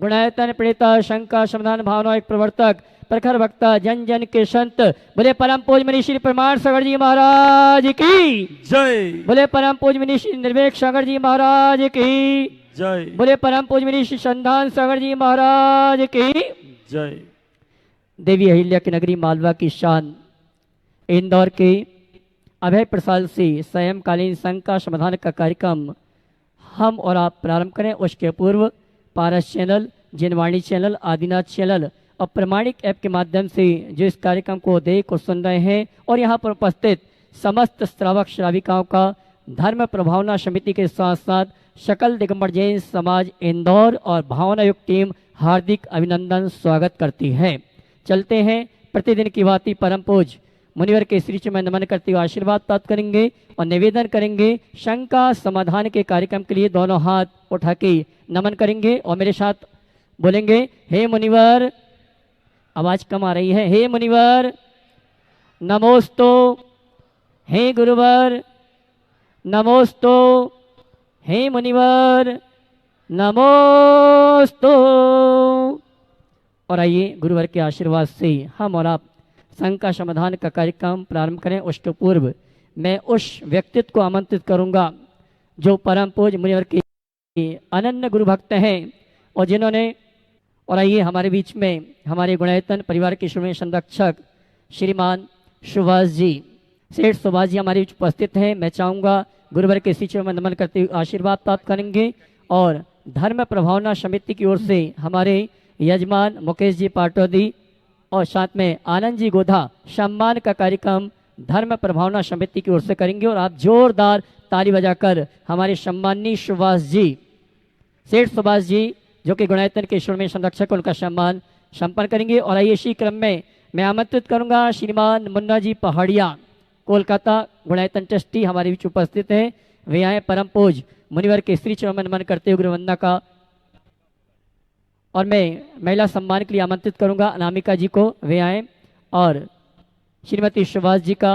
गुणायतन प्रेता शंका समाधान भावना एक प्रवर्तक प्रखर वक्ता जन जन के संत बोले परम पूज मनीष श्री प्रमाण सागर जी महाराज की जय। बोले परम पूज मनीष श्री निर्वेक सागर जी महाराज की जय। बोले परम पूज मनीष श्री संधान सागर जी महाराज की जय। देवी अहिल्या की नगरी मालवा की शान इंदौर के अभय प्रसाद से स्वयंकालीन शंका समाधान का कार्यक्रम हम और आप प्रारंभ करें। उसके पूर्व पारस चैनल, जिनवाणी चैनल, आदिनाथ चैनल और प्रमाणिक ऐप के माध्यम से जो इस कार्यक्रम को देख और सुन रहे हैं और यहाँ पर उपस्थित समस्त श्रावक श्राविकाओं का धर्म प्रभावना समिति के साथ साथ सकल दिगंबर जैन समाज इंदौर और भावना युक्त टीम हार्दिक अभिनंदन स्वागत करती है। चलते हैं प्रतिदिन की भांति परम पूज मुनिवर के श्री चरण में नमन करते हुए आशीर्वाद प्राप्त करेंगे और निवेदन करेंगे। शंका समाधान के कार्यक्रम के लिए दोनों हाथ उठा के नमन करेंगे और मेरे साथ बोलेंगे, हे मुनिवर, आवाज कम आ रही है, हे मुनिवर नमोस्तु, हे गुरुवर नमोस्तु, हे मुनिवर नमोस्तु। और आइए गुरुवर के आशीर्वाद से हम और आप शंका समाधान का कार्यक्रम प्रारंभ करें। उसके पूर्व मैं उस व्यक्तित्व को आमंत्रित करूंगा जो परम पूज मुनिवर के अनन्य गुरु भक्त हैं और जिन्होंने, और आइए हमारे बीच में हमारे गुणायतन परिवार के श्रोमणी संरक्षक श्रीमान सुभाष जी, सेठ सुभाष जी हमारे बीच उपस्थित हैं। मैं चाहूँगा गुरुवर के श्री चरण में नमन करते हुए आशीर्वाद प्राप्त करेंगे और धर्म प्रभावना समिति की ओर से हमारे यजमान मुकेश जी पाटौदी और साथ में आनंद जी गोधा सम्मान का कार्यक्रम धर्म प्रभावना समिति की ओर से करेंगे। और आप जोरदार ताली बजाकर हमारे सम्माननीय सुभाष जी, सेठ सुभाष जी जो कि गुणायतन के श्रोमणी संरक्षक, उनका सम्मान संपन्न करेंगे। और आइए इसी क्रम में मैं आमंत्रित करूंगा श्रीमान मुन्ना जी पहाड़िया, कोलकाता गुणायतन ट्रस्टी हमारे बीच उपस्थित हैं। वे आए परम पूज मुनिवर के श्री चरण में नमन करते हुए गुरुवंदना का। और मैं महिला सम्मान के लिए आमंत्रित करूंगा अनामिका जी को, वे आए। और श्रीमती सुभाष जी का,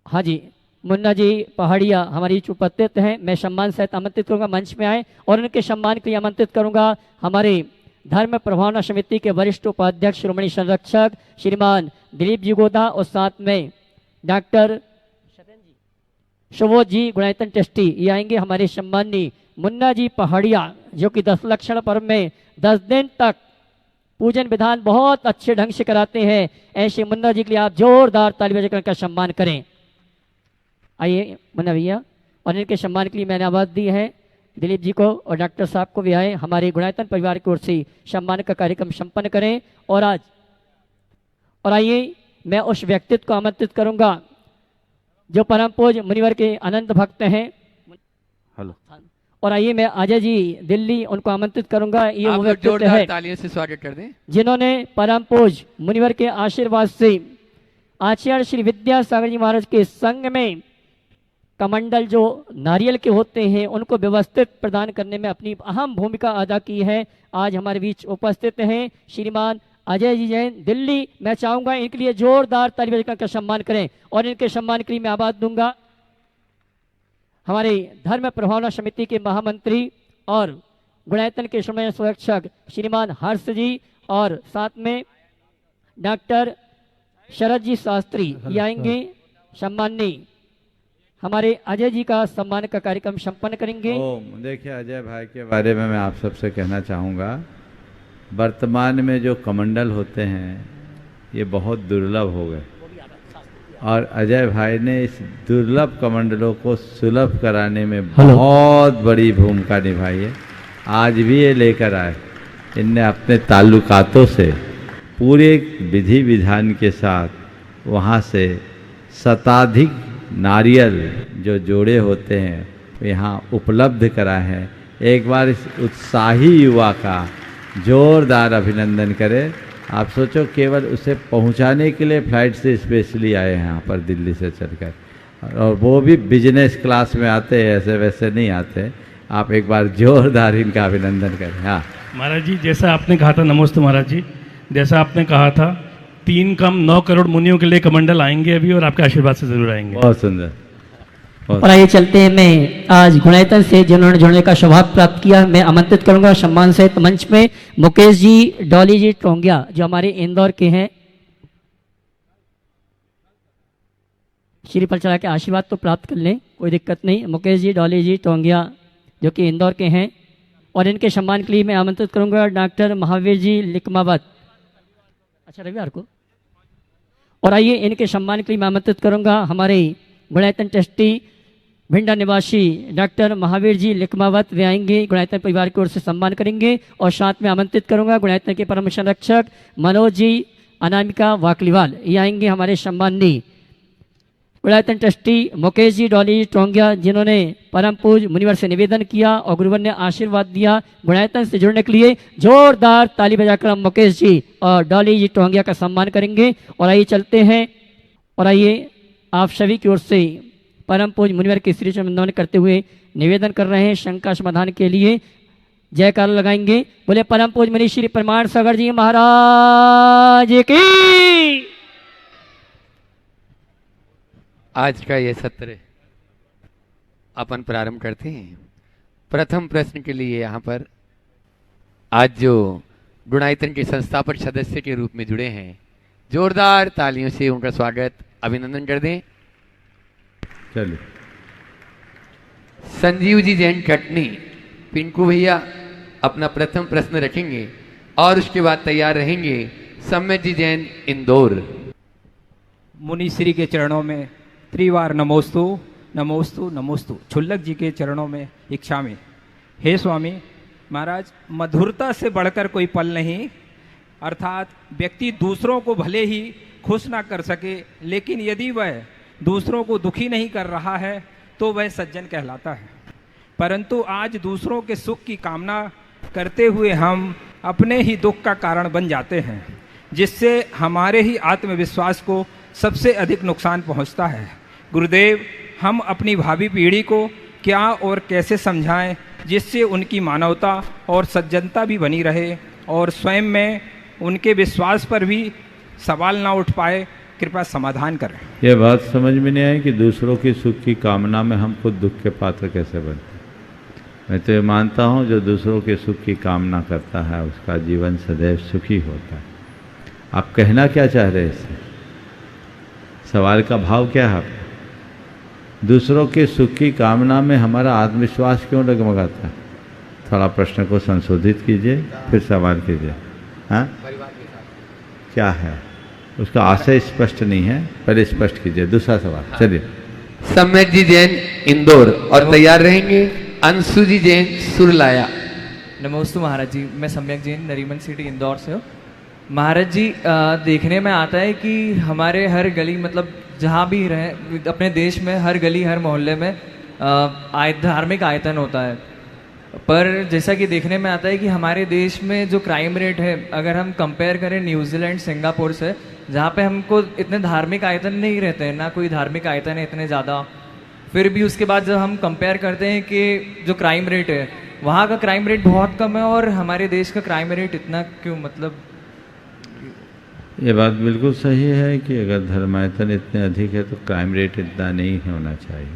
हाँ जी, मुन्ना जी पहाड़िया हमारी बीच उपस्थित हैं। मैं सम्मान सहित आमंत्रित करूंगा मंच में आए और उनके सम्मान के लिए आमंत्रित करूंगा हमारे धर्म प्रभावना समिति के वरिष्ठ उपाध्यक्ष श्रोमणी संरक्षक श्रीमान दिलीप जी गोदा और साथ में डॉक्टर सुबोध जी गुणायतन ट्रस्टी, ये आएंगे। हमारे सम्माननीय मुन्ना जी पहाड़िया जो कि 10 लक्षण पर्व में 10 दिन तक पूजन विधान बहुत अच्छे ढंग से कराते हैं। ऐसे मुन्ना जी के लिए आप जोरदार ताली बजाकर उनका सम्मान करें। आइए मुन्ना भैया, और इनके सम्मान के लिए मैंने आवाज दी है दिलीप जी को और डॉक्टर साहब को भी आए हमारे गुणायतन परिवार की ओर से सम्मान का कार्यक्रम संपन्न करें। और आइए मैं उस व्यक्तित्व को आमंत्रित करूंगा जो परम पूज मुनिवर के अनंत भक्त हैं। हेलो। और आइए मैं अजय जी दिल्ली, उनको आमंत्रित करूंगा। ये वो व्यक्तित्व जोरदार है तालियों से स्वागत कर दें जिन्होंने परम पूज मुनिवर के आशीर्वाद से आचार्य श्री विद्यासागर जी महाराज के संग में कमंडल जो नारियल के होते हैं उनको व्यवस्थित प्रदान करने में अपनी अहम भूमिका अदा की है। आज हमारे बीच उपस्थित हैं श्रीमान अजय जी जैन दिल्ली। मैं चाहूंगा इनके लिए जोरदार ताली बजाकर का सम्मान करें और इनके सम्मान के लिए मैं आवाज दूंगा हमारे धर्म प्रभावना समिति के महामंत्री और गुणायतन के श्रोमणी संरक्षक श्रीमान हर्ष जी और साथ में डॉक्टर शरद जी शास्त्री, ये आएंगे। सम्माननीय हमारे अजय जी का सम्मान का कार्यक्रम संपन्न करेंगे। देखिए, अजय भाई के बारे में मैं आप सबसे कहना चाहूँगा, वर्तमान में जो कमंडल होते हैं ये बहुत दुर्लभ हो गए और अजय भाई ने इस दुर्लभ कमंडलों को सुलभ कराने में बहुत बड़ी भूमिका निभाई है। आज भी ये लेकर आए, इनने अपने ताल्लुकातों से पूरे विधि विधान के साथ वहाँ से शताधिक नारियल जो जोड़े होते हैं यहाँ उपलब्ध कराए हैं। एक बार इस उत्साही युवा का जोरदार अभिनंदन करें। आप सोचो, केवल उसे पहुंचाने के लिए फ्लाइट से स्पेशली आए हैं यहाँ पर दिल्ली से चलकर, और वो भी बिजनेस क्लास में आते हैं, ऐसे वैसे नहीं आते। आप एक बार जोरदार इनका अभिनंदन करें। हाँ महाराज जी, जैसा आपने कहा था, नमस्ते महाराज जी, जैसा आपने कहा था 3 कम 9 करोड़ मुनियों के लिए कमंडल आएंगे अभी और आपके आशीर्वाद से जरूर आएंगे। बहुत सुंदर। और आइए चलते हैं, मैं आज गुणायतन से जिन्होंने जुड़ने का सौभाग्य प्राप्त किया, मैं आमंत्रित करूंगा सम्मान सहित मंच में मुकेश जी, डॉली जी टोंगिया जो हमारे इंदौर के हैं। श्री पर चढ़ा के आशीर्वाद तो प्राप्त कर लें, कोई दिक्कत नहीं। मुकेश जी, डॉली जी टोंगिया जो कि इंदौर के हैं, और इनके सम्मान के लिए मैं आमंत्रित करूंगा डॉक्टर महावीर जी लिकमावत, अच्छा रविवार को। और आइए इनके सम्मान के लिए मैं आमंत्रित करूंगा हमारे गुणायतन ट्रस्टी भिंडा निवासी डॉक्टर महावीर जी लिकमावत, वे आएंगे गुणायतन परिवार की ओर से सम्मान करेंगे। और साथ में आमंत्रित करूंगा गुणायतन के परम संरक्षक मनोज जी अनामिका वाकलीवाल, ये आएंगे हमारे सम्माननीय गुणायतन ट्रस्टी मुकेश जी, डॉली जी टोंगिया, जिन्होंने परम पूज मुनिवर से निवेदन किया और गुरुवर ने आशीर्वाद दिया। गुणायतन से जुड़ने के लिए जोरदार ताली बजाकर हम मुकेश जी और डॉली जी टोंगिया का सम्मान करेंगे। और आइए चलते हैं, और आइए आप सभी की ओर से परम पूज मुनिवर के श्री चरण करते हुए निवेदन कर रहे हैं शंका समाधान के लिए जयकार लगाएंगे। बोले परम पूज मुनि श्री प्रमाण सागर जी महाराज की। आज का ये सत्र अपन प्रारंभ करते हैं। प्रथम प्रश्न के लिए यहाँ पर आज जो गुणायतन के संस्थापक सदस्य के रूप में जुड़े हैं, जोरदार तालियों से उनका स्वागत अभिनंदन कर दें। चलिए संजीव जी जैन कटनी, पिंकू भैया अपना प्रथम प्रश्न रखेंगे और उसके बाद तैयार रहेंगे सम्यक जी जैन इंदौर। मुनि श्री के चरणों में त्रिवार नमोस्तु नमोस्तु नमोस्तु। छुल्लक जी के चरणों में इच्छा में, हे स्वामी महाराज, मधुरता से बढ़कर कोई पल नहीं, अर्थात व्यक्ति दूसरों को भले ही खुश ना कर सके, लेकिन यदि वह दूसरों को दुखी नहीं कर रहा है तो वह सज्जन कहलाता है। परंतु आज दूसरों के सुख की कामना करते हुए हम अपने ही दुख का कारण बन जाते हैं, जिससे हमारे ही आत्मविश्वास को सबसे अधिक नुकसान पहुंचता है। गुरुदेव, हम अपनी भावी पीढ़ी को क्या और कैसे समझाएं जिससे उनकी मानवता और सज्जनता भी बनी रहे और स्वयं में उनके विश्वास पर भी सवाल ना उठ पाए, कृपया समाधान करें। यह बात समझ में नहीं आई कि दूसरों की सुख की कामना में हम खुद दुख के पात्र कैसे बनते। मैं तो ये मानता हूँ जो दूसरों के सुख की कामना करता है उसका जीवन सदैव सुखी होता है। आप कहना क्या चाह रहे हैं इससे? सवाल का भाव क्या है आपका? दूसरों के सुख की कामना में हमारा आत्मविश्वास क्यों डगमगाता है? थोड़ा प्रश्न को संशोधित कीजिए, फिर सवाल कीजिए। हाँ, क्या है उसका आशय स्पष्ट नहीं है, पहले स्पष्ट कीजिए। दूसरा सवाल, चलिए। सम्यक जी जैन इंदौर और तैयार रहेंगे अंशु जी जैन सुरलाया। नमोस्तु महाराज जी, मैं सम्यक जैन नरीमन सिटी इंदौर से हूँ। महाराज जी, देखने में आता है कि हमारे हर गली, मतलब जहाँ भी रहे अपने देश में, हर गली हर मोहल्ले में धार्मिक आयतन होता है। पर जैसा कि देखने में आता है कि हमारे देश में जो क्राइम रेट है, अगर हम कंपेयर करें न्यूजीलैंड, सिंगापुर से, जहाँ पे हमको इतने धार्मिक आयतन नहीं रहते हैं, ना कोई धार्मिक आयतन है इतने ज़्यादा, फिर भी उसके बाद जब हम कंपेयर करते हैं कि जो क्राइम रेट है वहाँ का क्राइम रेट बहुत कम है और हमारे देश का क्राइम रेट इतना क्यों? मतलब ये बात बिल्कुल सही है कि अगर धर्मायतन इतने अधिक है तो क्राइम रेट इतना नहीं होना चाहिए,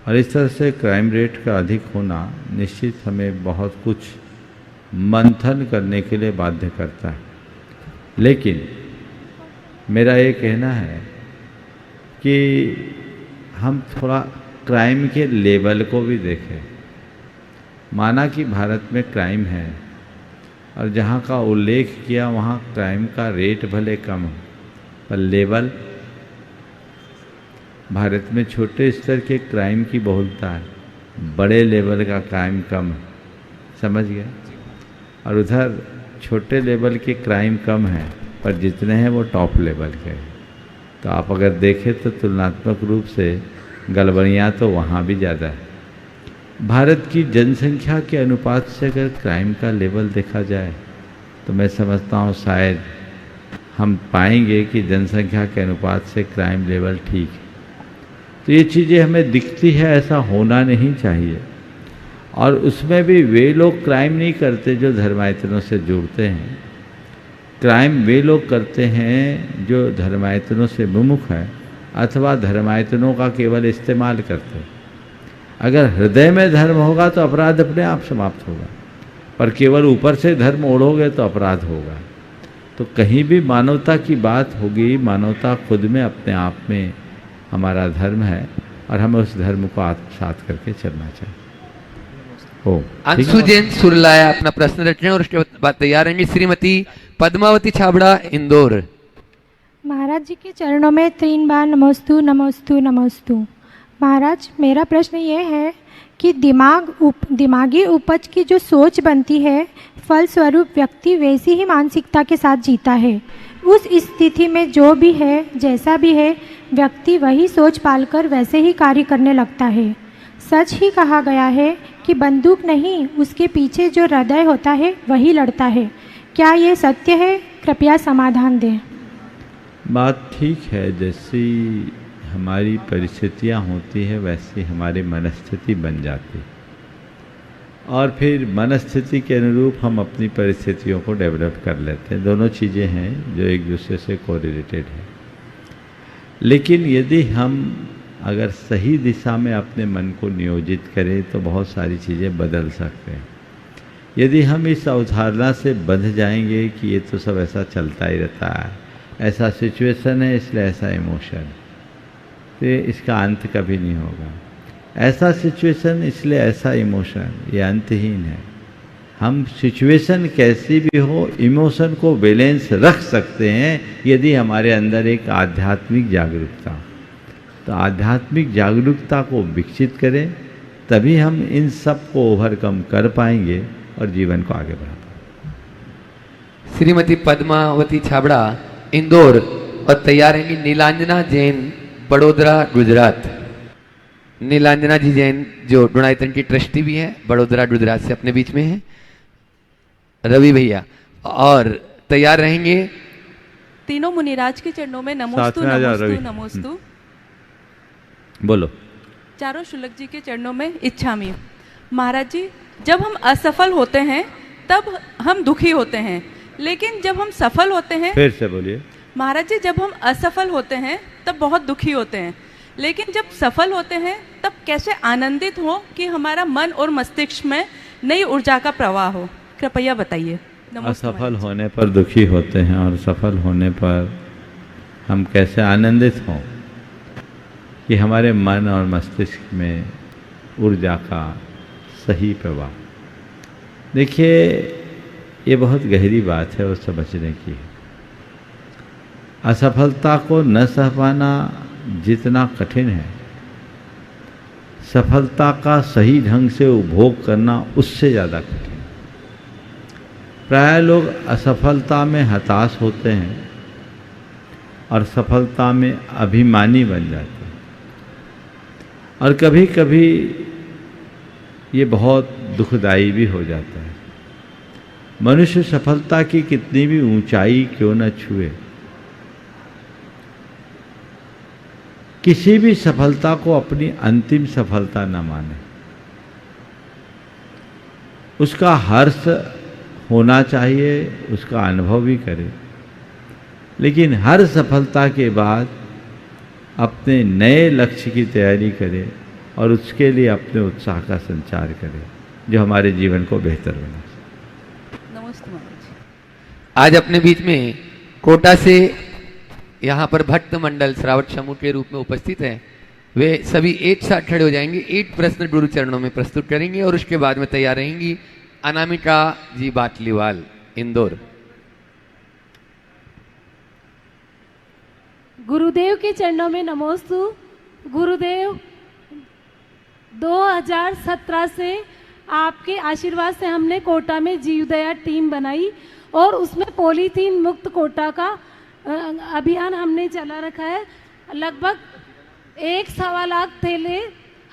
और इस तरह से क्राइम रेट का अधिक होना निश्चित हमें बहुत कुछ मंथन करने के लिए बाध्य करता है। लेकिन मेरा ये कहना है कि हम थोड़ा क्राइम के लेवल को भी देखें। माना कि भारत में क्राइम है और जहाँ का उल्लेख किया वहाँ क्राइम का रेट भले कम हो, पर लेवल, भारत में छोटे स्तर के क्राइम की बहुलता है, बड़े लेवल का क्राइम कम है, समझ गए? और उधर छोटे लेवल के क्राइम कम है पर जितने हैं वो टॉप लेवल के हैं। तो आप अगर देखें तो तुलनात्मक रूप से गड़बड़ियाँ तो वहाँ भी ज़्यादा है। भारत की जनसंख्या के अनुपात से अगर क्राइम का लेवल देखा जाए तो मैं समझता हूँ शायद हम पाएंगे कि जनसंख्या के अनुपात से क्राइम लेवल ठीक है। तो ये चीज़ें हमें दिखती है, ऐसा होना नहीं चाहिए। और उसमें भी वे लोग क्राइम नहीं करते जो धर्मायतनों से जुड़ते हैं, क्राइम वे लोग करते हैं जो धर्मायतनों से विमुख हैं अथवा धर्मायतनों का केवल इस्तेमाल करते हो। अगर हृदय में धर्म होगा तो अपराध अपने आप समाप्त होगा, पर केवल ऊपर से धर्म ओढ़ोगे तो अपराध होगा। तो कहीं भी मानवता की बात होगी, मानवता खुद में अपने आप में हमारा धर्म है और हमें उस धर्म को आत्मसात करके चलना चाहिए। हो अंशु जैन सुरलाया अपना प्रश्न रखें और उसके बाद तैयार रहेंगे श्रीमती पद्मावती छाबड़ा, इंदौर। महाराज जी के चरणों में 3 बार नमोस्तु नमोस्तु नमोस्तु। महाराज, मेरा प्रश्न ये है कि दिमागी उपज की जो सोच बनती है, फलस्वरूप व्यक्ति वैसी ही मानसिकता के साथ जीता है। उस स्थिति में जो भी है, जैसा भी है, व्यक्ति वही सोच पालकर वैसे ही कार्य करने लगता है। सच ही कहा गया है कि बंदूक नहीं, उसके पीछे जो हृदय होता है वही लड़ता है। क्या ये सत्य है? कृपया समाधान दें। बात ठीक है, जैसी हमारी परिस्थितियाँ होती है वैसी हमारी मनस्थिति बन जाती है और फिर मनस्थिति के अनुरूप हम अपनी परिस्थितियों को डेवलप कर लेते हैं। दोनों चीज़ें हैं जो एक दूसरे से कोरिलेटेड है। लेकिन यदि हम अगर सही दिशा में अपने मन को नियोजित करें तो बहुत सारी चीज़ें बदल सकते हैं। यदि हम इस अवधारणा से बंध जाएंगे कि ये तो सब ऐसा चलता ही रहता है, ऐसा सिचुएशन है इसलिए ऐसा इमोशन, तो इसका अंत कभी नहीं होगा। ऐसा सिचुएशन इसलिए ऐसा इमोशन, ये अंतहीन है। हम सिचुएशन कैसी भी हो, इमोशन को बैलेंस रख सकते हैं यदि हमारे अंदर एक आध्यात्मिक जागरूकता। तो आध्यात्मिक जागरूकता को विकसित करें, तभी हम इन सब को ओवरकम कर पाएंगे और जीवन को आगे बढ़ा पाएंगे। श्रीमती पद्मावती छाबड़ा, इंदौर। और तैयार रहेंगी नीलांजना जैन, बड़ोदरा, गुजरात। नीलांजना जी जैन जो डुणायतन की ट्रस्टी भी है, बड़ोदरा गुजरात से अपने बीच में है। रवि भैया। और तैयार रहेंगे तीनों मुनिराज के चरणों में नमोस्तु नमोस्तु नमोस्तु। बोलो। चारों शुल्लक जी के चरणों में इच्छामि। महाराज जी, जब हम असफल होते हैं तब हम दुखी होते हैं, लेकिन जब हम सफल होते हैं, फिर से बोलिए। महाराज जी, जब हम असफल होते हैं तब बहुत दुखी होते हैं, लेकिन जब सफल होते हैं तब कैसे आनंदित हो कि हमारा मन और मस्तिष्क में नई ऊर्जा का प्रवाह हो, कृपया बताइए। असफल होने पर दुखी होते हैं और सफल होने पर हम कैसे आनंदित हों कि हमारे मन और मस्तिष्क में ऊर्जा का सही प्रवाह। देखिए, ये बहुत गहरी बात है, वो समझने की है। असफलता को न सह पाना जितना कठिन है, सफलता का सही ढंग से उपभोग करना उससे ज़्यादा कठिन। प्राय लोग असफलता में हताश होते हैं और सफलता में अभिमानी बन जाते हैं, और कभी कभी ये बहुत दुखदाई भी हो जाता है। मनुष्य सफलता की कितनी भी ऊंचाई क्यों न छुए, किसी भी सफलता को अपनी अंतिम सफलता न माने। उसका हर्ष होना चाहिए, उसका अनुभव भी करे, लेकिन हर सफलता के बाद अपने नए लक्ष्य की तैयारी करे और उसके लिए अपने उत्साह का संचार करे जो हमारे जीवन को बेहतर बना। नमस्ते महाराज। आज अपने बीच में कोटा से यहाँ पर भक्त मंडल श्रावक समूह के रूप में उपस्थित है। वे सभी एक साथ खड़े हो जाएंगे, 8 प्रश्न गुरु चरणों में प्रस्तुत करेंगे और उसके बाद में तैयार रहेंगी अनामिका जी बाटलीवाल, इंदौर। गुरुदेव के चरणों में नमोस्तु। गुरुदेव, 2017 से आपके आशीर्वाद से हमने कोटा में जीवदया टीम बनाई और उसमें पॉलीथीन मुक्त कोटा का अभियान हमने चला रखा है। लगभग 1.25 लाख थैले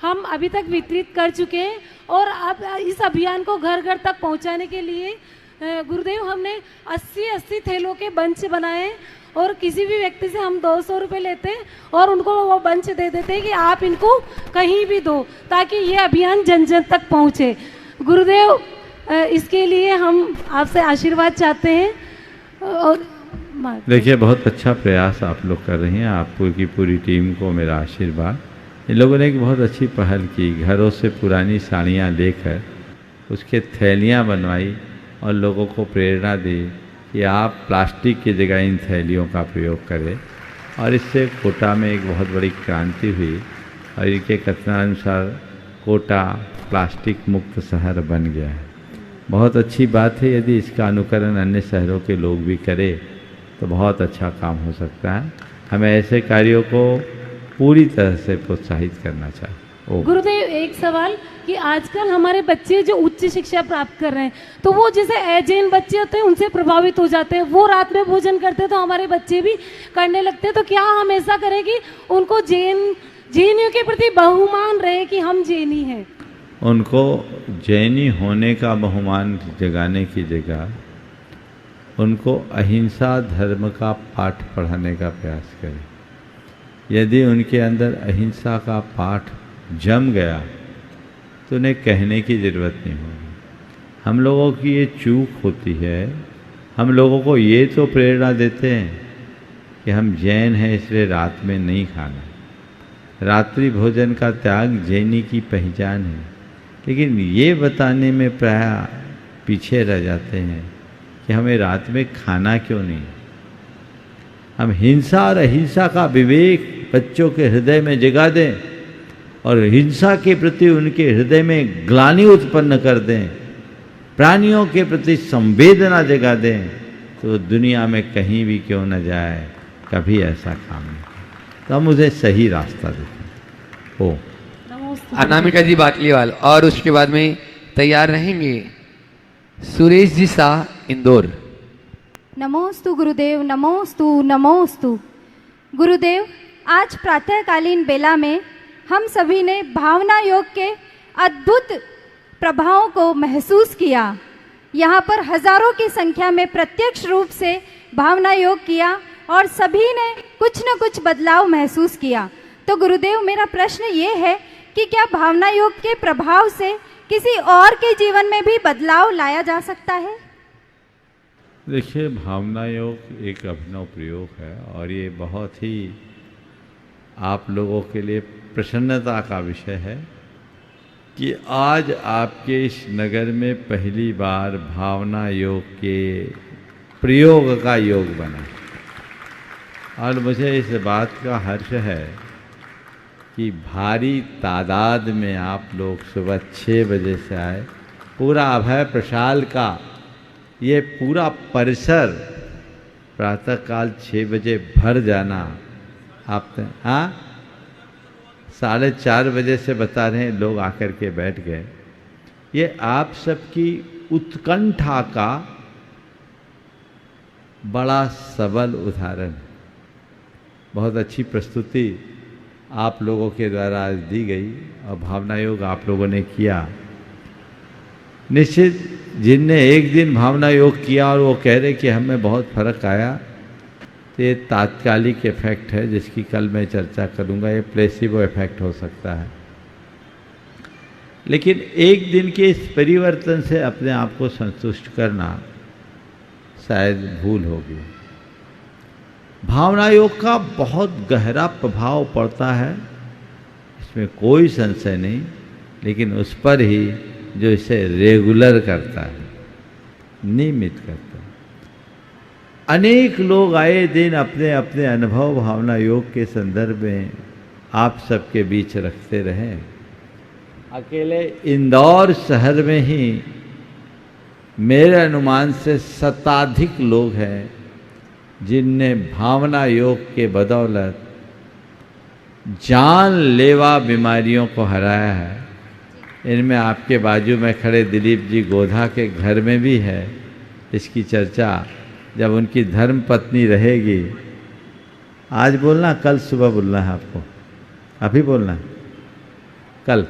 हम अभी तक वितरित कर चुके हैं और अब इस अभियान को घर घर तक पहुंचाने के लिए गुरुदेव हमने 80 थैलों के बंच बनाए और किसी भी व्यक्ति से हम 200 रुपये लेते हैं और उनको वो बंच दे देते हैं कि आप इनको कहीं भी दो ताकि ये अभियान जन जन तक पहुँचे। गुरुदेव, इसके लिए हम आपसे आशीर्वाद चाहते हैं और देखिए, बहुत अच्छा प्रयास आप लोग कर रही हैं। आपको की पूरी टीम को मेरा आशीर्वाद। इन लोगों ने एक बहुत अच्छी पहल की, घरों से पुरानी साड़ियाँ लेकर उसके थैलियाँ बनवाई और लोगों को प्रेरणा दी कि आप प्लास्टिक की जगह इन थैलियों का प्रयोग करें, और इससे कोटा में एक बहुत बड़ी क्रांति हुई और इनके कथनानुसार कोटा प्लास्टिक मुक्त शहर बन गया है। बहुत अच्छी बात है। यदि इसका अनुकरण अन्य शहरों के लोग भी करें तो बहुत अच्छा काम हो सकता है। हमें ऐसे कार्यों को पूरी तरह से प्रोत्साहित करना चाहिए। गुरुदेव, एक सवाल कि आजकल हमारे बच्चे जो उच्च शिक्षा प्राप्त कर रहे हैं, तो वो जैसे जैन बच्चे होते हैं उनसे प्रभावित हो जाते हैं, वो रात में भोजन करते हैं तो हमारे बच्चे भी करने लगते हैं। तो क्या हम ऐसा करें कि उनको जैनियों के प्रति बहुमान रहे कि हम जैनी हैं? उनको जैनी होने का बहुमान जगाने की जगह उनको अहिंसा धर्म का पाठ पढ़ाने का प्रयास करें। यदि उनके अंदर अहिंसा का पाठ जम गया तो उन्हें कहने की ज़रूरत नहीं होगी। हम लोगों की ये चूक होती है। हम लोगों को ये तो प्रेरणा देते हैं कि हम जैन हैं इसलिए रात में नहीं खाना। रात्रि भोजन का त्याग जैनी की पहचान है, लेकिन ये बताने में प्रायः पीछे रह जाते हैं कि हमें रात में खाना क्यों नहीं। हम हिंसा और अहिंसा का विवेक बच्चों के हृदय में जगा दें और हिंसा के प्रति उनके हृदय में ग्लानि उत्पन्न कर दें, प्राणियों के प्रति संवेदना जगा दें, तो दुनिया में कहीं भी क्यों न जाए, कभी ऐसा काम नहीं। तो हम उसे सही रास्ता देखें। ओ अनामिका जी बाटलीवाल, और उसके बाद में तैयार रहेंगे सुरेश जी शाह, इंदौर। नमोस्तु गुरुदेव, नमोस्तु नमोस्तु। गुरुदेव, आज प्रातःकालीन बेला में हम सभी ने भावना योग के अद्भुत प्रभावों को महसूस किया। यहाँ पर हजारों की संख्या में प्रत्यक्ष रूप से भावना योग किया और सभी ने कुछ न कुछ बदलाव महसूस किया। तो गुरुदेव, मेरा प्रश्न ये है कि क्या भावना योग के प्रभाव से किसी और के जीवन में भी बदलाव लाया जा सकता है? देखिए, भावना योग एक अभिनव प्रयोग है और ये बहुत ही आप लोगों के लिए प्रसन्नता का विषय है कि आज आपके इस नगर में पहली बार भावना योग के प्रयोग का योग बना। और मुझे इस बात का हर्ष है कि भारी तादाद में आप लोग सुबह 6 बजे से आए। पूरा अभय प्रशाल का ये पूरा परिसर प्रातःकाल 6 बजे भर जाना। आपने 4:30 बजे से बता रहे हैं लोग आकर के बैठ गए। ये आप सबकी उत्कंठा का बड़ा सबल उदाहरण है। बहुत अच्छी प्रस्तुति आप लोगों के द्वारा आज दी गई और भावना योग आप लोगों ने किया। निश्चित जिनने एक दिन भावना योग किया और वो कह रहे कि हमें बहुत फर्क आया, तो ये तात्कालिक इफेक्ट है जिसकी कल मैं चर्चा करूँगा। ये प्लेसिबो इफेक्ट हो सकता है, लेकिन एक दिन के इस परिवर्तन से अपने आप को संतुष्ट करना शायद भूल होगी। भावना योग का बहुत गहरा प्रभाव पड़ता है, इसमें कोई संशय नहीं, लेकिन उस पर ही जो इसे रेगुलर करता है, नियमित करता है। अनेक लोग आए दिन अपने अपने अनुभव भावना योग के संदर्भ में आप सबके बीच रखते रहे। अकेले इंदौर शहर में ही मेरे अनुमान से शताधिक लोग हैं जिनने भावना योग के बदौलत जानलेवा बीमारियों को हराया है। इनमें आपके बाजू में खड़े दिलीप जी गोधा के घर में भी है। इसकी चर्चा जब उनकी धर्म पत्नी रहेगी, आज बोलना कल सुबह बोलना है आपको, अभी बोलना है कल,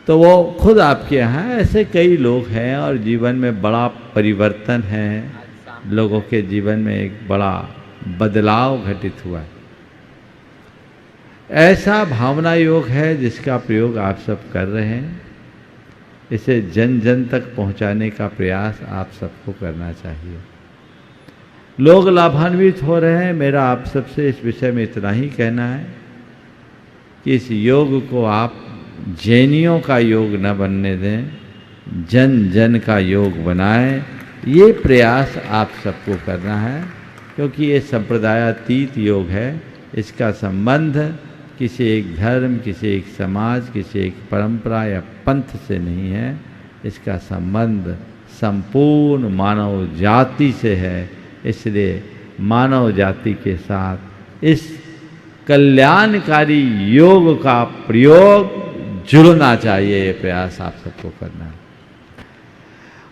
तो वो खुद आपके यहाँ ऐसे कई लोग हैं और जीवन में बड़ा परिवर्तन है। लोगों के जीवन में एक बड़ा बदलाव घटित हुआ है। ऐसा भावना योग है जिसका प्रयोग आप सब कर रहे हैं। इसे जन जन तक पहुंचाने का प्रयास आप सबको करना चाहिए। लोग लाभान्वित हो रहे हैं। मेरा आप सबसे इस विषय में इतना ही कहना है कि इस योग को आप जैनियों का योग न बनने दें, जन जन का योग बनाएं। ये प्रयास आप सबको करना है, क्योंकि ये संप्रदायातीत योग है। इसका संबंध किसी एक धर्म, किसी एक समाज, किसी एक परंपरा या पंथ से नहीं है। इसका संबंध संपूर्ण मानव जाति से है। इसलिए मानव जाति के साथ इस कल्याणकारी योग का प्रयोग जुड़ना चाहिए। ये प्रयास आप सबको करना है।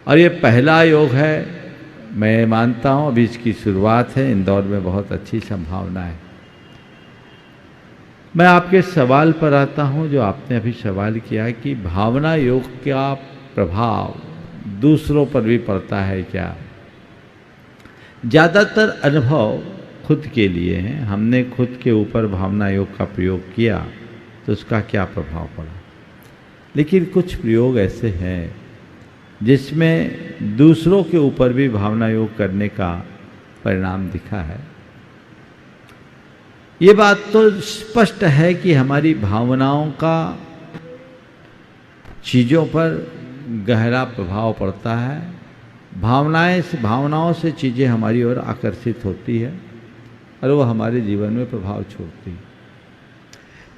और ये पहला योग है। मैं मानता हूँ अभी इसकी शुरुआत है। इंदौर में बहुत अच्छी संभावना है। मैं आपके सवाल पर आता हूँ, जो आपने अभी सवाल किया कि भावना योग का प्रभाव दूसरों पर भी पड़ता है क्या। ज़्यादातर अनुभव खुद के लिए हैं। हमने खुद के ऊपर भावना योग का प्रयोग किया तो उसका क्या प्रभाव पड़ा। लेकिन कुछ प्रयोग ऐसे हैं जिसमें दूसरों के ऊपर भी भावना योग करने का परिणाम दिखा है। ये बात तो स्पष्ट है कि हमारी भावनाओं का चीज़ों पर गहरा प्रभाव पड़ता है। भावनाओं से चीज़ें हमारी ओर आकर्षित होती है और वो हमारे जीवन में प्रभाव छोड़ती है।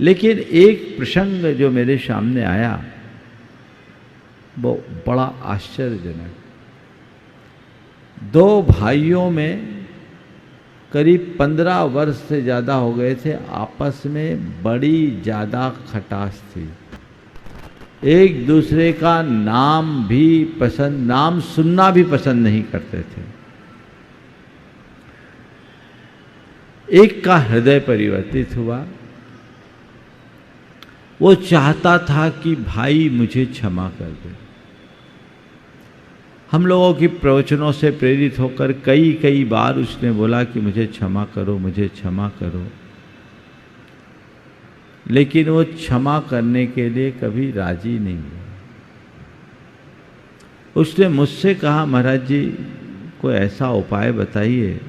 लेकिन एक प्रसंग जो मेरे सामने आया वो बड़ा आश्चर्यजनक। दो भाइयों में करीब 15 वर्ष से ज़्यादा हो गए थे। आपस में बड़ी ज़्यादा खटास थी। एक दूसरे का नाम सुनना भी पसंद नहीं करते थे। एक का हृदय परिवर्तित हुआ। वो चाहता था कि भाई मुझे क्षमा कर दे। हम लोगों की प्रवचनों से प्रेरित होकर कई बार उसने बोला कि मुझे क्षमा करो, मुझे क्षमा करो। लेकिन वो क्षमा करने के लिए कभी राजी नहीं हुआ। उसने मुझसे कहा, महाराज जी कोई ऐसा उपाय बताइए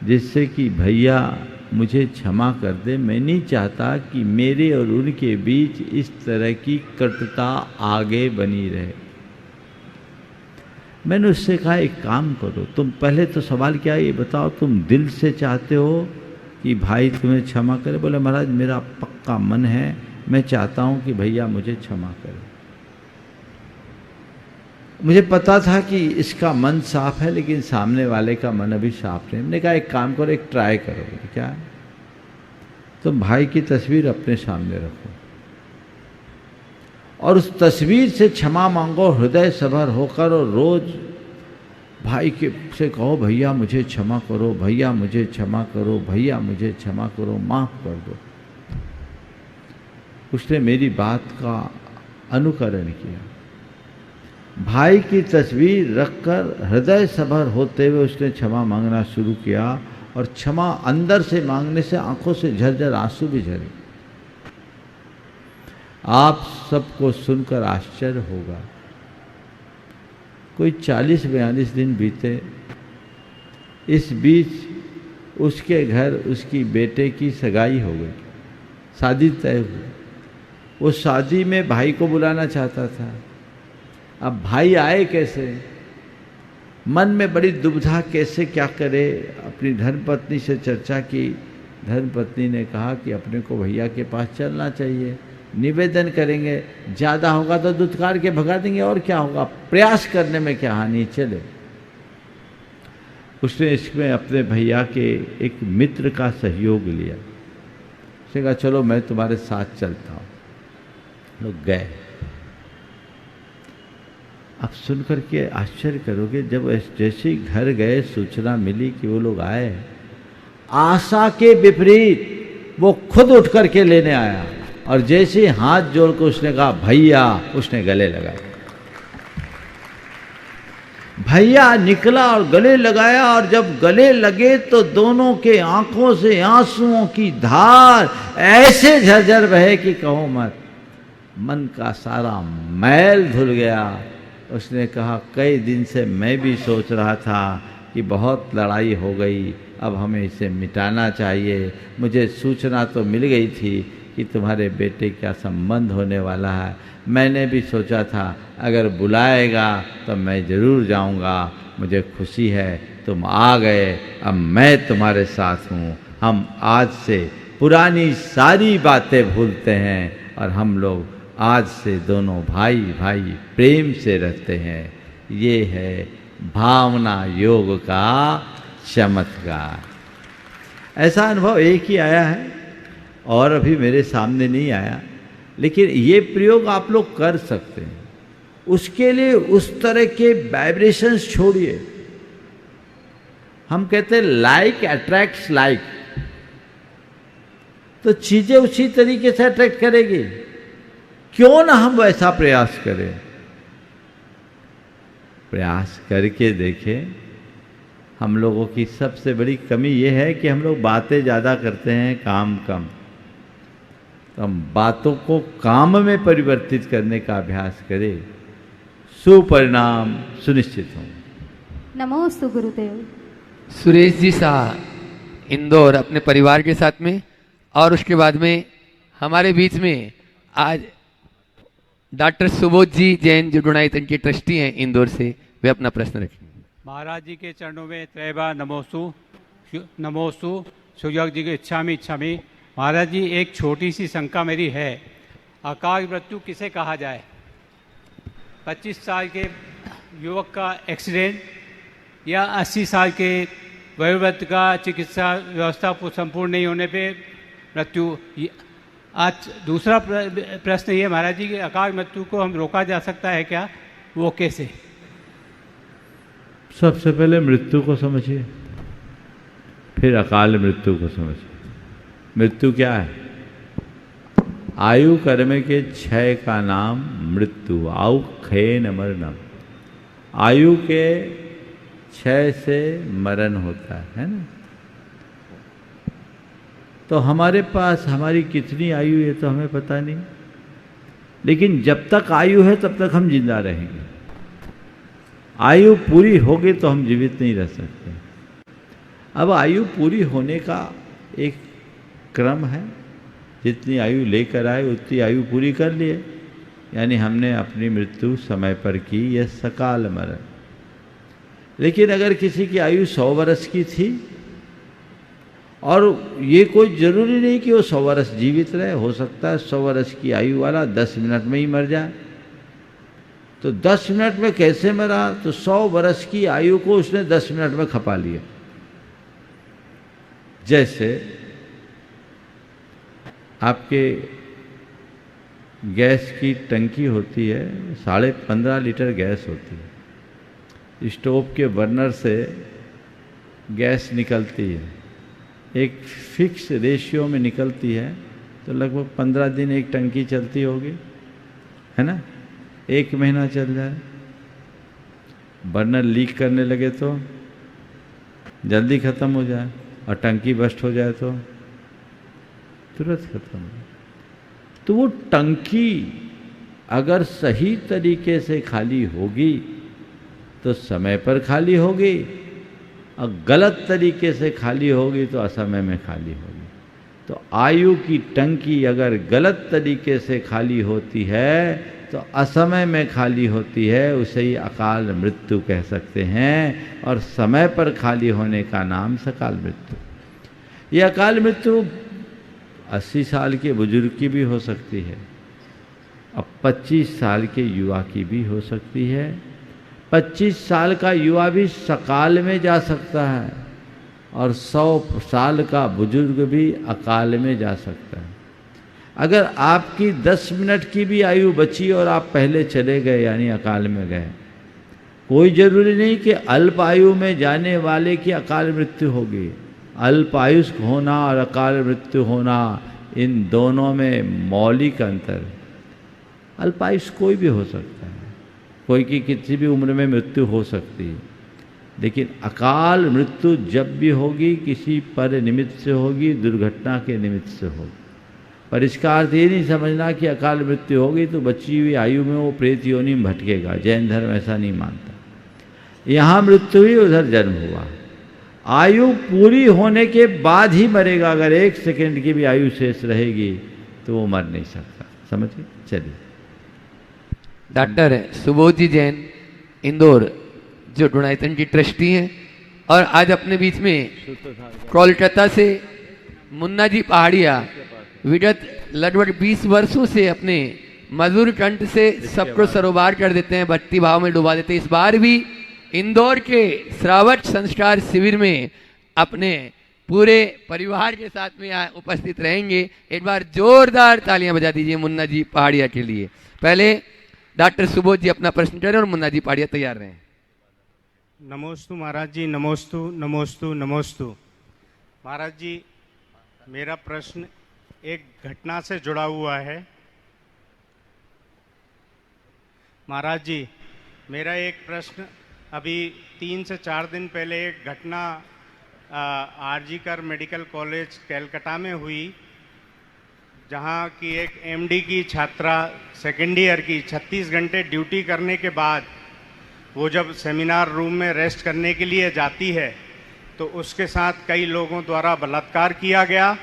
जिससे कि भैया मुझे क्षमा कर दे। मैं नहीं चाहता कि मेरे और उनके बीच इस तरह की कटुता आगे बनी रहे। मैंने उससे कहा एक काम करो, तुम पहले तो सवाल क्या ये बताओ, तुम दिल से चाहते हो कि भाई तुम्हें क्षमा करे? बोले महाराज मेरा पक्का मन है, मैं चाहता हूँ कि भैया मुझे क्षमा करे। मुझे पता था कि इसका मन साफ है, लेकिन सामने वाले का मन अभी साफ नहीं। मैंने कहा एक काम करो, एक ट्राई करो। क्या? तुम भाई की तस्वीर अपने सामने रखो और उस तस्वीर से क्षमा मांगो हृदय सभर होकर, और रोज भाई के से कहो भैया मुझे क्षमा करो, भैया मुझे क्षमा करो, भैया मुझे क्षमा करो, माफ कर दो। उसने मेरी बात का अनुकरण किया। भाई की तस्वीर रखकर हृदय सभर होते हुए उसने क्षमा मांगना शुरू किया, और क्षमा अंदर से मांगने से आंखों से झरझर आंसू भी झरे। आप सबको सुनकर आश्चर्य होगा। कोई 40-42 दिन बीते। इस बीच उसके घर उसकी बेटे की सगाई हो गई, शादी तय हुई। वो शादी में भाई को बुलाना चाहता था। अब भाई आए कैसे? मन में बड़ी दुविधा, कैसे क्या करे। अपनी धर्मपत्नी से चर्चा की। धर्मपत्नी ने कहा कि अपने को भैया के पास चलना चाहिए, निवेदन करेंगे, ज़्यादा होगा तो दुत्कार के भगा देंगे, और क्या होगा, प्रयास करने में क्या हानि, चले। उसने इसमें अपने भैया के एक मित्र का सहयोग लिया। उसने कहा चलो मैं तुम्हारे साथ चलता हूँ। लोग गए। आप सुन करके आश्चर्य करोगे, जब जैसे ही घर गए सूचना मिली कि वो लोग आए, आशा के विपरीत वो खुद उठ करके लेने आया, और जैसे हाथ जोड़ कर उसने कहा भैया, उसने गले लगाया। भैया निकला और गले लगाया, और जब गले लगे तो दोनों के आंखों से आंसुओं की धार ऐसे झरझर बहे कि कहो मत। मन का सारा मैल धुल गया। उसने कहा कई दिन से मैं भी सोच रहा था कि बहुत लड़ाई हो गई, अब हमें इसे मिटाना चाहिए। मुझे सूचना तो मिल गई थी कि तुम्हारे बेटे का संबंध होने वाला है। मैंने भी सोचा था अगर बुलाएगा तो मैं ज़रूर जाऊंगा। मुझे खुशी है तुम आ गए, अब मैं तुम्हारे साथ हूँ। हम आज से पुरानी सारी बातें भूलते हैं और हम लोग आज से दोनों भाई भाई प्रेम से रहते हैं। ये है भावना योग का चमत्कार। ऐसा अनुभव एक ही आया है और अभी मेरे सामने नहीं आया, लेकिन ये प्रयोग आप लोग कर सकते हैं। उसके लिए उस तरह के वाइब्रेशंस छोड़िए। हम कहते हैं लाइक अट्रैक्ट्स लाइक, तो चीजें उसी तरीके से अट्रैक्ट करेगी। क्यों ना हम वैसा प्रयास करें, प्रयास करके देखें। हम लोगों की सबसे बड़ी कमी ये है कि हम लोग बातें ज़्यादा करते हैं, काम कम। तो हम बातों को काम में परिवर्तित करने का अभ्यास करें, सुपरिणाम सुनिश्चित हों। नमोस्तु गुरुदेव। सुरेश जी शाह इंदौर अपने परिवार के साथ में, और उसके बाद में हमारे बीच में आज डॉक्टर सुबोध जी जैन जो गुणायतन के ट्रस्टी हैं इंदौर से, वे अपना प्रश्न रखेंगे। महाराज जी के चरणों में त्रैबा नमोस्तु नमोस्तु। सुयोग जी के इच्छामी। महाराज जी, एक छोटी सी शंका मेरी है, अकाल मृत्यु किसे कहा जाए? 25 साल के युवक का एक्सीडेंट या 80 साल के वयोवृद्ध का चिकित्सा व्यवस्था संपूर्ण नहीं होने पे मृत्यु? आज दूसरा प्रश्न ये महाराज जी, कि अकाल मृत्यु को हम रोका जा सकता है क्या, वो कैसे? सबसे पहले मृत्यु को समझिए, फिर अकाल मृत्यु को समझिए। मृत्यु क्या है? आयु कर्म के क्षय का नाम मृत्यु। आयु क्षय न मरणम। आयु के क्षय से मरण होता है ना। तो हमारे पास हमारी कितनी आयु है तो हमें पता नहीं, लेकिन जब तक आयु है तब तक हम जिंदा रहेंगे। आयु पूरी होगी तो हम जीवित नहीं रह सकते। अब आयु पूरी होने का एक क्रम है, जितनी आयु लेकर आए उतनी आयु पूरी कर लिए, यानी हमने अपनी मृत्यु समय पर की, यह सकाल मरण। लेकिन अगर किसी की आयु 100 वर्ष की थी, और ये कोई जरूरी नहीं कि वो 100 वर्ष जीवित रहे, हो सकता है 100 वर्ष की आयु वाला 10 मिनट में ही मर जाए। तो 10 मिनट में कैसे मरा? तो 100 वर्ष की आयु को उसने 10 मिनट में खपा लिया। जैसे आपके गैस की टंकी होती है, 15.5 लीटर गैस होती है। स्टोव के बर्नर से गैस निकलती है, एक फिक्स रेशियो में निकलती है, तो लगभग 15 दिन एक टंकी चलती होगी, है ना। 1 महीना चल जाए, बर्नर लीक करने लगे तो जल्दी ख़त्म हो जाए, और टंकी बस्ट हो जाए तो तुरंत खत्म। तो वो टंकी अगर सही तरीके से खाली होगी तो समय पर खाली होगी, और गलत तरीके से खाली होगी तो असमय में खाली होगी। तो आयु की टंकी अगर गलत तरीके से खाली होती है तो असमय में खाली होती है, उसे ही अकाल मृत्यु कह सकते हैं। और समय पर खाली होने का नाम सकाल मृत्यु। ये अकाल मृत्यु 80 साल के बुजुर्ग की भी हो सकती है, अब 25 साल के युवा की भी हो सकती है। 25 साल का युवा भी सकाल में जा सकता है, और 100 साल का बुजुर्ग भी अकाल में जा सकता है। अगर आपकी 10 मिनट की भी आयु बची और आप पहले चले गए, यानी अकाल में गए, कोई जरूरी नहीं कि अल्प आयु में जाने वाले की अकाल मृत्यु होगी। अल्पायुष्क होना और अकाल मृत्यु होना, इन दोनों में मौलिक अंतर। अल्पायुष्क कोई भी हो सकता है, कोई की किसी भी उम्र में मृत्यु हो सकती है, लेकिन अकाल मृत्यु जब भी होगी किसी पर निमित्त से होगी, दुर्घटना के निमित्त से होगी। पर इसका अर्थ ये नहीं समझना कि अकाल मृत्यु होगी तो बची हुई आयु में वो प्रेत योनि में भटकेगा। जैन धर्म ऐसा नहीं मानता। यहाँ मृत्यु हुई, उधर जन्म हुआ। आयु पूरी होने के बाद ही मरेगा। अगर 1 सेकंड की भी आयु शेष रहेगी तो वो मर नहीं सकता। समझिए। चलिए। डॉक्टर सुबोध जी जैन, इंदौर, जो डोनाइतन की ट्रस्टी हैं, और आज अपने बीच में कोलकाता से मुन्ना जी पहाड़िया, विगत लगभग 20 वर्षों से अपने मधुर कंठ से सबको सरोबार कर देते हैं, भक्ति भाव में डुबा देते हैं। इस बार भी इंदौर के श्रावक संस्कार शिविर में अपने पूरे परिवार के साथ में उपस्थित रहेंगे। एक बार जोरदार तालियां बजा दीजिए मुन्ना जी पहाड़िया के लिए। पहले डॉक्टर सुबोध जी अपना प्रश्न करें और मुन्ना जी पहाड़िया तैयार रहें। नमोस्तु महाराज जी, नमोस्तु नमोस्तु नमोस्तु। महाराज जी, मेरा प्रश्न एक घटना से जुड़ा हुआ है। महाराज जी, मेरा एक प्रश्न, अभी 3 से 4 दिन पहले एक घटना आरजी कर मेडिकल कॉलेज कलकत्ता में हुई, जहां की एक एमडी की छात्रा सेकेंड ईयर की 36 घंटे ड्यूटी करने के बाद वो जब सेमिनार रूम में रेस्ट करने के लिए जाती है तो उसके साथ कई लोगों द्वारा बलात्कार किया गया।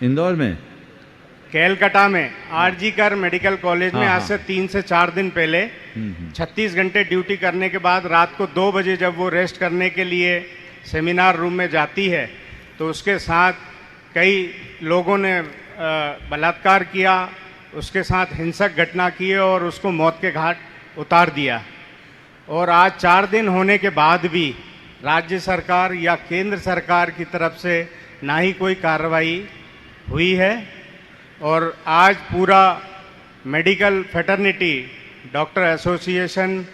इंदौर में, कलकत्ता में, आरजी कर मेडिकल कॉलेज में आज से 3 से 4 दिन पहले 36 घंटे ड्यूटी करने के बाद रात को 2 बजे जब वो रेस्ट करने के लिए सेमिनार रूम में जाती है तो उसके साथ कई लोगों ने बलात्कार किया, उसके साथ हिंसक घटना की और उसको मौत के घाट उतार दिया। और आज 4 दिन होने के बाद भी राज्य सरकार या केंद्र सरकार की तरफ से ना ही कोई कार्रवाई हुई है। और आज पूरा मेडिकल फेटर्निटी डॉक्टर एसोसिएशन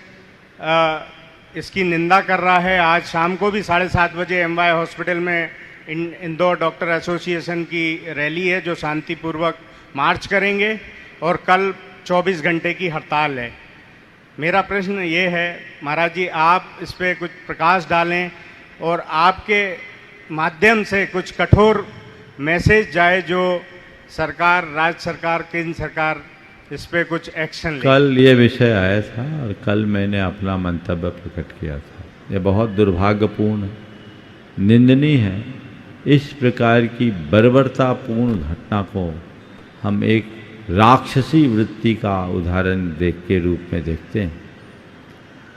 इसकी निंदा कर रहा है। आज शाम को भी 7:30 बजे एमवाई हॉस्पिटल में इंदौर डॉक्टर एसोसिएशन की रैली है जो शांतिपूर्वक मार्च करेंगे, और कल 24 घंटे की हड़ताल है। मेरा प्रश्न ये है महाराज जी, आप इस पर कुछ प्रकाश डालें और आपके माध्यम से कुछ कठोर मैसेज जाए जो सरकार, राज्य सरकार, केंद्र सरकार इस पर कुछ एक्शन ले। कल ये विषय आया था और कल मैंने अपना मंतव्य प्रकट किया था। ये बहुत दुर्भाग्यपूर्ण, निंदनीय है। इस प्रकार की बर्बरतापूर्ण घटना को हम एक राक्षसी वृत्ति का उदाहरण के रूप में देखते हैं।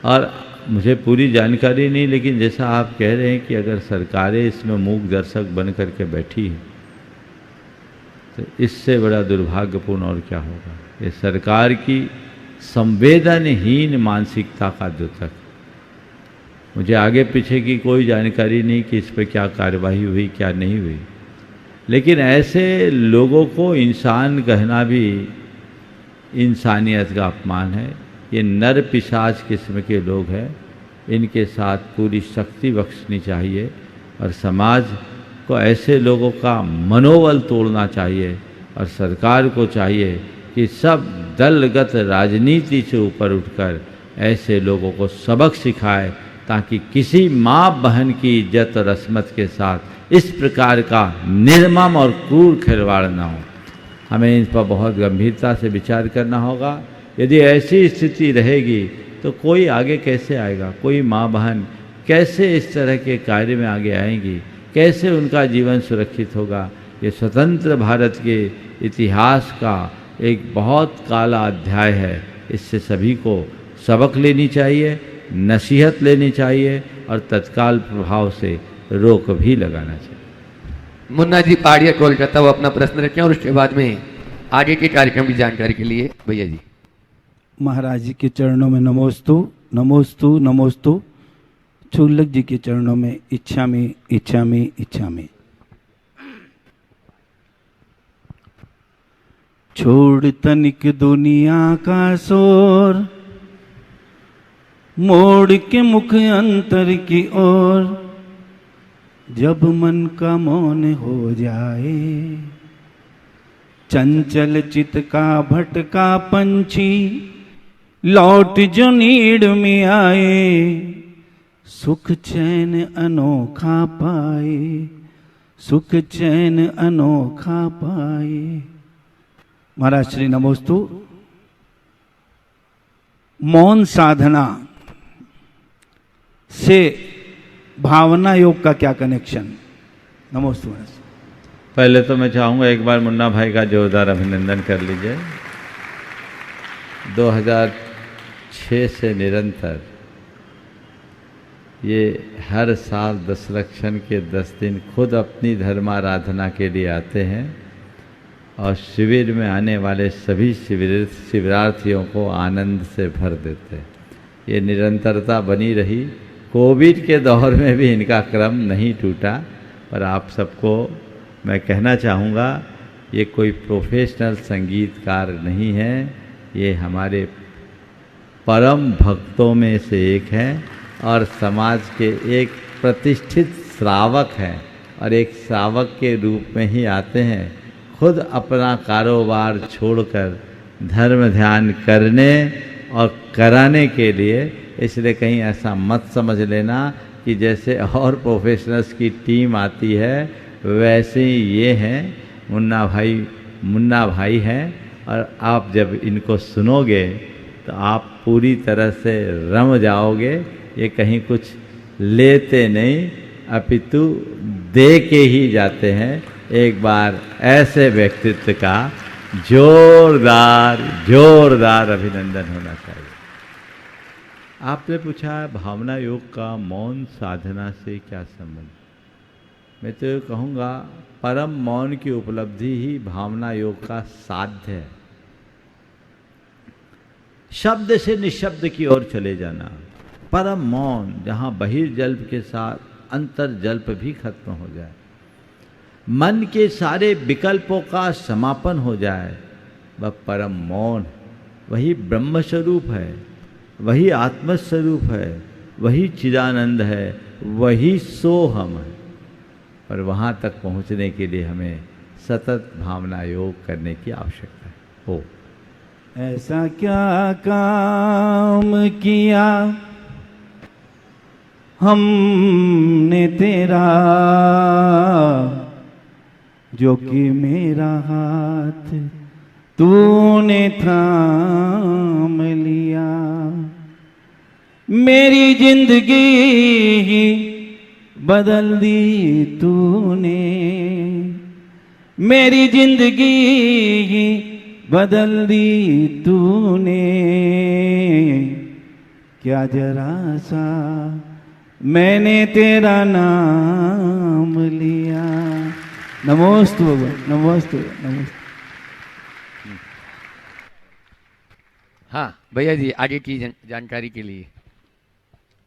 और मुझे पूरी जानकारी नहीं, लेकिन जैसा आप कह रहे हैं कि अगर सरकारें इसमें मूक दर्शक बन करके बैठी हैं तो इससे बड़ा दुर्भाग्यपूर्ण और क्या होगा। ये सरकार की संवेदनहीन मानसिकता का द्योतक। मुझे आगे पीछे की कोई जानकारी नहीं कि इस पर क्या कार्यवाही हुई, क्या नहीं हुई, लेकिन ऐसे लोगों को इंसान कहना भी इंसानियत का अपमान है। ये नर पिशाच किस्म के लोग हैं, इनके साथ पूरी शक्ति बख्शनी चाहिए और समाज को ऐसे लोगों का मनोबल तोड़ना चाहिए। और सरकार को चाहिए कि सब दलगत राजनीति से ऊपर उठकर ऐसे लोगों को सबक सिखाए, ताकि किसी माँ बहन की इज्जत और अस्मत के साथ इस प्रकार का निर्मम और क्रूर खिलवाड़ न हो। हमें इन पर बहुत गंभीरता से विचार करना होगा। यदि ऐसी स्थिति रहेगी तो कोई आगे कैसे आएगा, कोई माँ बहन कैसे इस तरह के कार्य में आगे आएंगी, कैसे उनका जीवन सुरक्षित होगा। ये स्वतंत्र भारत के इतिहास का एक बहुत काला अध्याय है। इससे सभी को सबक लेनी चाहिए, नसीहत लेनी चाहिए और तत्काल प्रभाव से रोक भी लगाना चाहिए। मुन्ना जी पहाड़िया कोलकाता, वो अपना प्रश्न रखें और उसके बाद में आगे के कार्यक्रम की जानकारी के लिए भैया जी। महाराज जी के चरणों में नमोस्तु नमोस्तु नमोस्तु। चुल्लक जी के चरणों में इच्छामि इच्छामि इच्छामि। छोड़ तनिक दुनिया का शोर, मोड़ के मुख अंतर की ओर, जब मन का मौन हो जाए, चंचल चित का भटका पंछी लौट जो नीड़ में आए, सुख चैन अनोखा पाए, सुख चैन अनोखा पाए। महाराज श्री नमोस्तु। मौन साधना से भावना योग का क्या कनेक्शन? नमोस्तु महाराज। पहले तो मैं चाहूँगा एक बार मुन्ना भाई का जोरदार अभिनंदन कर लीजिए। 2006 से निरंतर ये हर साल दशलक्षण के 10 दिन खुद अपनी धर्माराधना के लिए आते हैं और शिविर में आने वाले सभी शिविरार्थियों को आनंद से भर देते हैं। ये निरंतरता बनी रही। कोविड के दौर में भी इनका क्रम नहीं टूटा। पर आप सबको मैं कहना चाहूँगा, ये कोई प्रोफेशनल संगीतकार नहीं है, ये हमारे परम भक्तों में से एक हैं और समाज के एक प्रतिष्ठित श्रावक हैं और एक श्रावक के रूप में ही आते हैं। खुद अपना कारोबार छोड़कर धर्म ध्यान करने और कराने के लिए। इसलिए कहीं ऐसा मत समझ लेना कि जैसे और प्रोफेशनल्स की टीम आती है वैसे ही ये हैं। मुन्ना भाई हैं और आप जब इनको सुनोगे तो आप पूरी तरह से रम जाओगे। ये कहीं कुछ लेते नहीं अपितु दे के ही जाते हैं। एक बार ऐसे व्यक्तित्व का जोरदार अभिनंदन होना चाहिए। आपने पूछा भावना योग का मौन साधना से क्या संबंध? मैं तो कहूँगा परम मौन की उपलब्धि ही भावना योग का साध्य है। शब्द से निशब्द की ओर चले जाना, परम मौन, जहाँ बहिर्जल्प के साथ अंतर्जल्प भी खत्म हो जाए, मन के सारे विकल्पों का समापन हो जाए, वह परम मौन, वही ब्रह्म स्वरूप है, वही आत्मस्वरूप है, वही चिदानंद है, वही सोहम है। पर वहाँ तक पहुँचने के लिए हमें सतत भावना योग करने की आवश्यकता हो। ऐसा क्या काम किया हमने तेरा, जो कि मेरा हाथ तूने थाम लिया। मेरी जिंदगी ही बदल दी तूने, मेरी जिंदगी ही बदल दी तूने। क्या जरा सा मैंने तेरा नाम लिया। नमोस्तु भगवान, नमोस्तु नमोस्तु। हाँ भैया जी, आगे की जानकारी के लिए।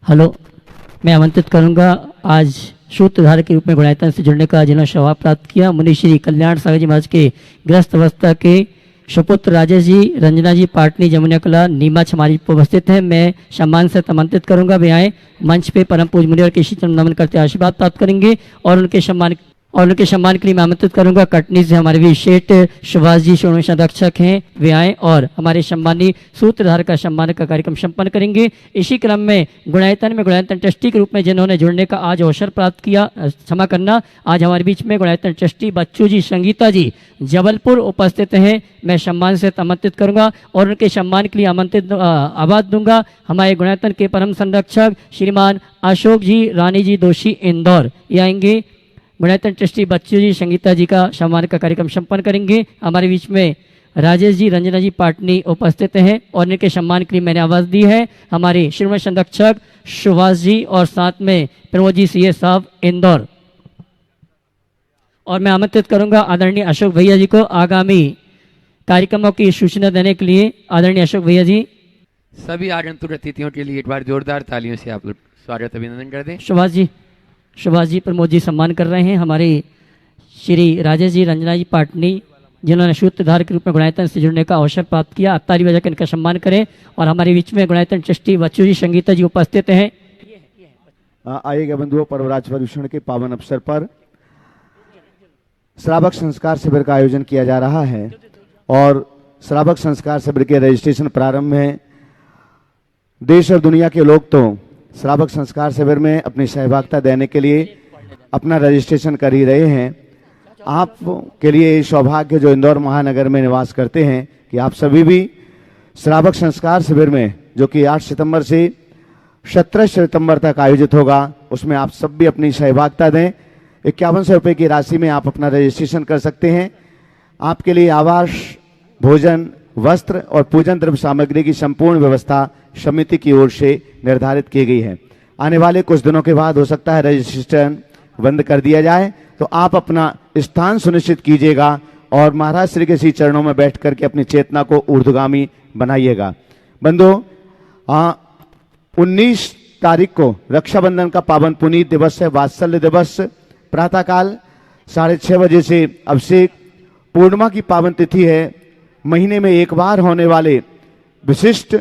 हेलो, मैं आमंत्रित करूंगा आज सूत्रधार के रूप में गुणायतन से जुड़ने का जिन्होंने स्वभाव प्राप्त किया, मुनि श्री कल्याण सागर जी महाराज के ग्रस्त अवस्था के सुपुत्र राजेश जी, रंजना जी, पाटनी, जमुना कला, नीमच हमारी उपस्थित हैं। मैं सम्मान से आमंत्रित करूंगा वे आए मंच पे परम पूज मुनि और केशी चरण नमन करते आशीर्वाद प्राप्त करेंगे। और उनके सम्मान के लिए मैं आमंत्रित करूंगा कटनी से हमारे वीर शेठ सुभाष जी, श्रोमणी संरक्षक हैं, वे आए और हमारे सम्मानी सूत्रधार का सम्मान का कार्यक्रम संपन्न करेंगे। इसी क्रम में गुणायतन ट्रस्टी के रूप में जिन्होंने जुड़ने का आज अवसर प्राप्त किया, क्षमा करना, आज हमारे बीच में गुणायतन ट्रस्टी बच्चू जी, संगीता जी जबलपुर उपस्थित हैं। मैं सम्मान से आमंत्रित करूंगा और उनके सम्मान के लिए आमंत्रित आवाज दूंगा हमारे गुणायतन के परम संरक्षक श्रीमान अशोक जी, रानी जी दोषी इंदौर, ये आएंगे। गुणायतन ट्रस्टी बच्चू जी, संगीता जी का सम्मान का कार्यक्रम संपन्न करेंगे। हमारे बीच में राजेश जी, रंजना जी, पाटनी उपस्थित हैं और इनके सम्मान के लिए मैंने आवाज़ दी है हमारे श्रीमती संरक्षक सुभाष जी और साथ में प्रमोद जी सीए साहब इंदौर। और मैं आमंत्रित करूंगा आदरणीय अशोक भैया जी को आगामी कार्यक्रमों की सूचना देने के लिए। आदरणीय अशोक भैया जी। सभी आगंतुक अतिथियों के लिए एक बार जोरदार तालियों से आप लोग स्वागत अभिनंदन कर दें। सुभाष जी, प्रमोद जी सम्मान कर रहे हैं। हमारे श्री राजेश जी, रंजना जी, पाटनी जिन्होंने सूत्रधार के रूप में गुणायतन से जुड़ने का अवसर प्राप्त किया, ताली बजाकर इनका सम्मान करें। और हमारे बीच में गुणायतन ट्रस्टी बच्चू जी, संगीता जी उपस्थित हैं। आइएगा बंधुओं, पर्वराज पर्यूषण के पावन अवसर पर श्रावक संस्कार शिविर का आयोजन किया जा रहा है और श्रावक संस्कार शिविर के रजिस्ट्रेशन प्रारंभ है। देश और दुनिया के लोग तो श्रावक संस्कार शिविर में अपनी सहभागिता देने के लिए अपना रजिस्ट्रेशन कर ही रहे हैं। आप के लिए सौभाग्य जो इंदौर महानगर में निवास करते हैं कि आप सभी भी श्रावक संस्कार शिविर में, जो कि 8 सितंबर से 17 सितंबर तक आयोजित होगा। उसमें आप सब भी अपनी सहभागिता दें। 5100 रुपये की राशि में आप अपना रजिस्ट्रेशन कर सकते हैं। आपके लिए आवास, भोजन, वस्त्र और पूजन द्रव्य सामग्री की संपूर्ण व्यवस्था समिति की ओर से निर्धारित की गई है। आने वाले कुछ दिनों के बाद हो सकता है रजिस्ट्रेशन बंद कर दिया जाए, तो आप अपना स्थान सुनिश्चित कीजिएगा और महाराज श्री के श्री चरणों में बैठ करके अपनी चेतना को ऊर्ध्वगामी बनाइएगा। बंधु, 19 तारीख को रक्षाबंधन का पावन पुनीत दिवस है, वात्सल्य दिवस। प्रातःकाल 6:30 बजे से अभिषेक, पूर्णिमा की पावन तिथि है। महीने में एक बार होने वाले विशिष्ट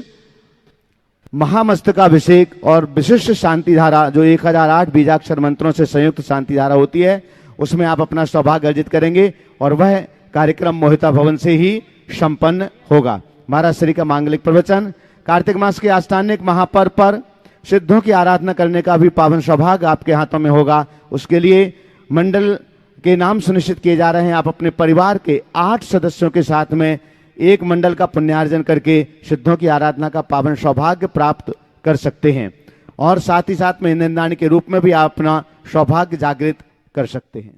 महामस्तकाभिषेक और विशिष्ट शांति धारा, जो 1008 बीजाक्षर मंत्रों से संयुक्त शांति धारा होती है, उसमें आप अपना सौभाग्य अर्जित करेंगे और वह कार्यक्रम मोहिता भवन से ही संपन्न होगा। महाराज श्री का मांगलिक प्रवचन। कार्तिक मास के आस्थानिक महापर्व पर सिद्धों की आराधना करने का भी पावन सौभाग्य आपके हाथों में होगा। उसके लिए मंडल के नाम सुनिश्चित किए जा रहे हैं। आप अपने परिवार के 8 सदस्यों के साथ में एक मंडल का पुण्यार्जन करके सिद्धों की आराधना का पावन सौभाग्य प्राप्त कर सकते हैं और साथ ही साथ में इंद्रदानी के रूप में भी आप अपना सौभाग्य जागृत कर सकते हैं।